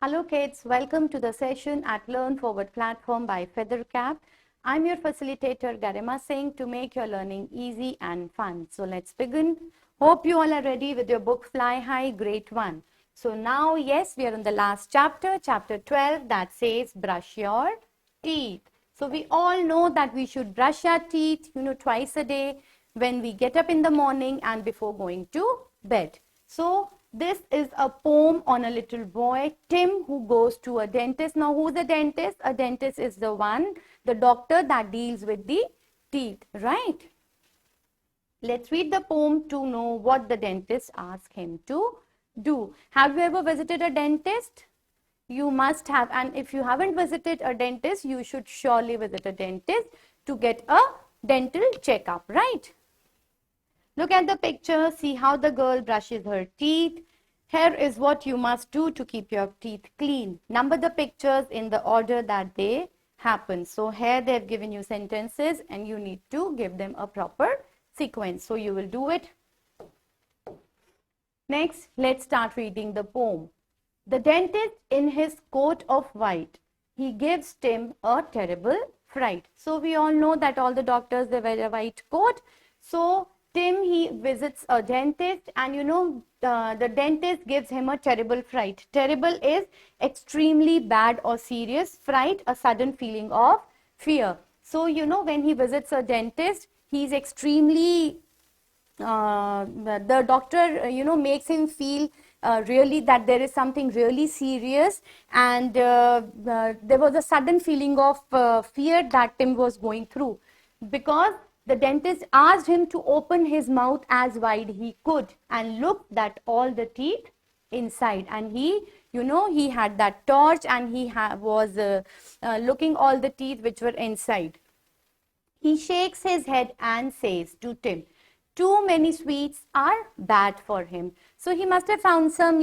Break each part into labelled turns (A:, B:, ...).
A: Hello kids, welcome to the session at Learn Forward platform by Feathercap. I'm your facilitator Garima Singh to make your learning easy and fun. So let's begin. Hope you all are ready with your book Fly High Grade 1. So now yes, we are in the last chapter, chapter 12 that says brush your teeth. So we all know that we should brush our teeth, twice a day when we get up in the morning and before going to bed. So this is a poem on a little boy, Tim, who goes to a dentist. Now, who's a dentist? A dentist is the doctor that deals with the teeth, right? Let's read the poem to know what the dentist asked him to do. Have you ever visited a dentist? You must have. And if you haven't visited a dentist, you should surely visit a dentist to get a dental checkup, right? Look at the picture, see how the girl brushes her teeth. Here is what you must do to keep your teeth clean. Number the pictures in the order that they happen. So here they have given you sentences and you need to give them a proper sequence. So you will do it. Next, let's start reading the poem. The dentist in his coat of white, he gives Tim a terrible fright. So we all know that all the doctors, they wear a white coat. So Tim, he visits a dentist and the dentist gives him a terrible fright. Terrible is extremely bad or serious. Fright, a sudden feeling of fear. So, when he visits a dentist, he's extremely, the doctor, makes him feel really that there is something really serious, and there was a sudden feeling of fear that Tim was going through because the dentist asked him to open his mouth as wide he could and look at all the teeth inside. And he, he had that torch and he was looking all the teeth which were inside. He shakes his head and says to Tim, too many sweets are bad for him. So he must have found some,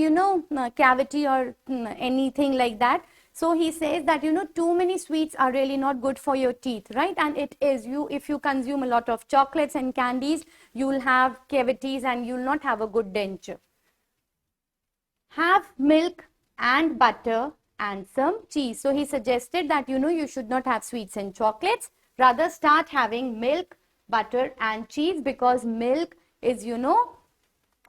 A: cavity or anything like that. So he says that, too many sweets are really not good for your teeth, right? And it is, if you consume a lot of chocolates and candies, you'll have cavities and you'll not have a good denture. Have milk and butter and some cheese. So he suggested that, you should not have sweets and chocolates. Rather start having milk, butter and cheese because milk is,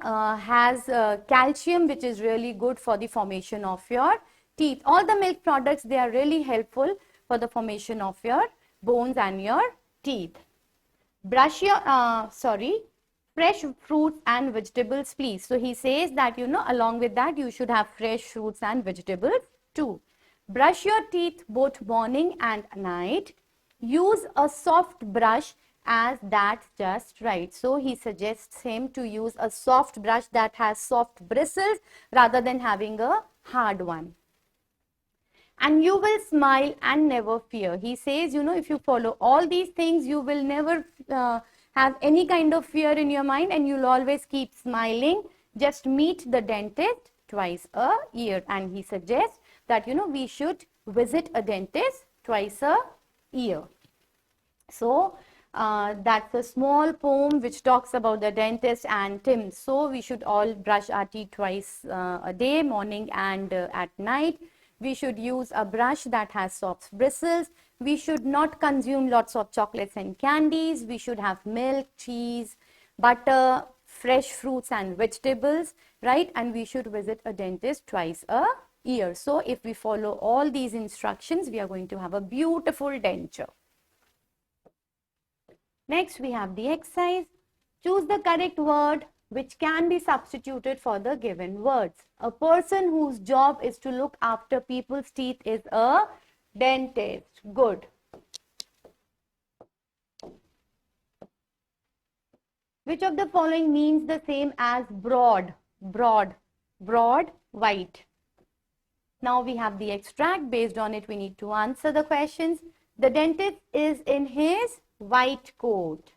A: has calcium, which is really good for the formation of your teeth. All the milk products, they are really helpful for the formation of your bones and your teeth. Brush your, fresh fruits and vegetables, please. So he says that, along with that, you should have fresh fruits and vegetables too. Brush your teeth both morning and night. Use a soft brush as that's just right. So he suggests him to use a soft brush that has soft bristles rather than having a hard one. And you will smile and never fear. He says, if you follow all these things, you will never have any kind of fear in your mind and you'll always keep smiling. Just meet the dentist twice a year. And he suggests that, we should visit a dentist twice a year. So that's a small poem which talks about the dentist and Tim. So we should all brush our teeth twice a day, morning and at night. We should use a brush that has soft bristles. We should not consume lots of chocolates and candies. We should have milk, cheese, butter, fresh fruits and vegetables, right? And we should visit a dentist twice a year. So if we follow all these instructions, we are going to have a beautiful denture. Next, we have the exercise. Choose the correct word which can be substituted for the given words. A person whose job is to look after people's teeth is a dentist. Good. Which of the following means the same as broad? Broad, white. Now we have the extract. Based on it, we need to answer the questions. The dentist is in his white coat.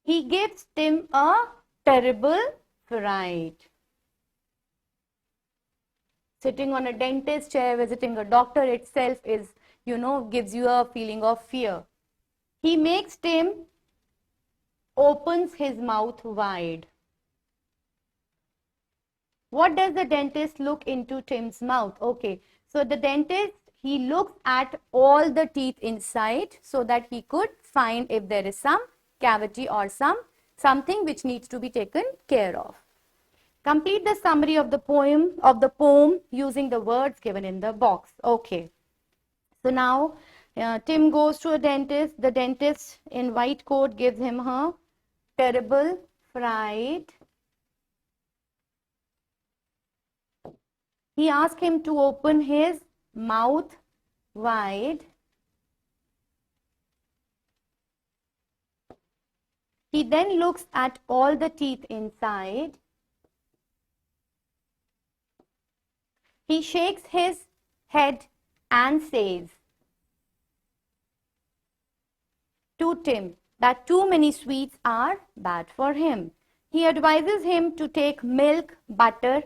A: He gives Tim a terrible fright. Sitting on a dentist chair, visiting a doctor itself is, gives you a feeling of fear. He makes Tim opens his mouth wide. What does the dentist look into Tim's mouth? Okay, so the dentist, he looks at all the teeth inside so that he could find if there is some cavity or something which needs to be taken care of. Complete the summary of the poem using the words given in the box. Okay. So now Tim goes to a dentist. The dentist in white coat gives him a terrible fright. He asks him to open his mouth wide. He then looks at all the teeth inside. He shakes his head and says to Tim that too many sweets are bad for him. He advises him to take milk, butter,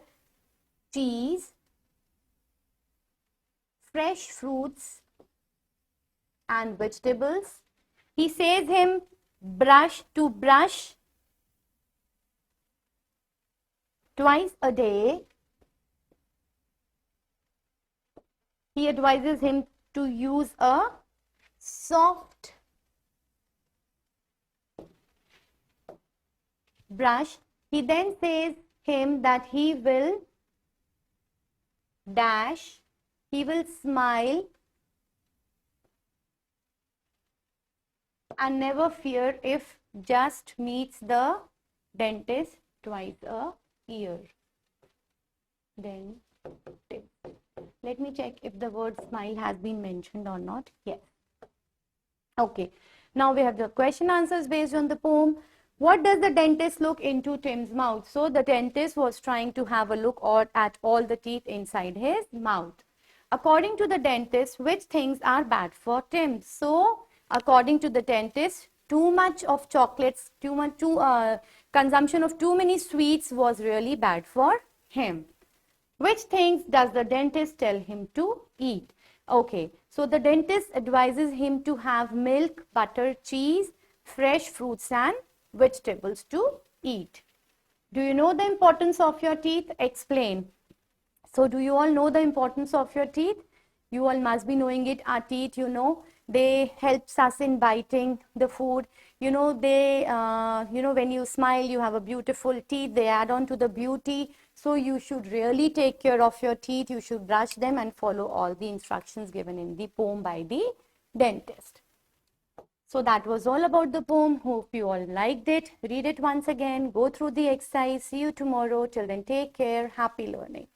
A: cheese, fresh fruits and vegetables. He says him brush twice a day. He advises him to use a soft brush. He then says him that he will smile and never fear if just meets the dentist twice a year. Then let me check if the word smile has been mentioned or not. Yes. Okay. Now we have the question answers based on the poem. What does the dentist look into Tim's mouth? So the dentist was trying to have a look at all the teeth inside his mouth. According to the dentist, which things are bad for Tim? So according to the dentist, too much of chocolates, consumption of too many sweets was really bad for him. Which things does the dentist tell him to eat? Okay, so the dentist advises him to have milk, butter, cheese, fresh fruits and vegetables to eat. Do you know the importance of your teeth? Explain. So do you all know the importance of your teeth? You all must be knowing it. Our teeth, they helps us in biting the food. When you smile, you have a beautiful teeth. They add on to the beauty. So you should really take care of your teeth. You should brush them and follow all the instructions given in the poem by the dentist. So that was all about the poem. Hope you all liked it. Read it once again. Go through the exercise. See you tomorrow. Till then, take care. Happy learning.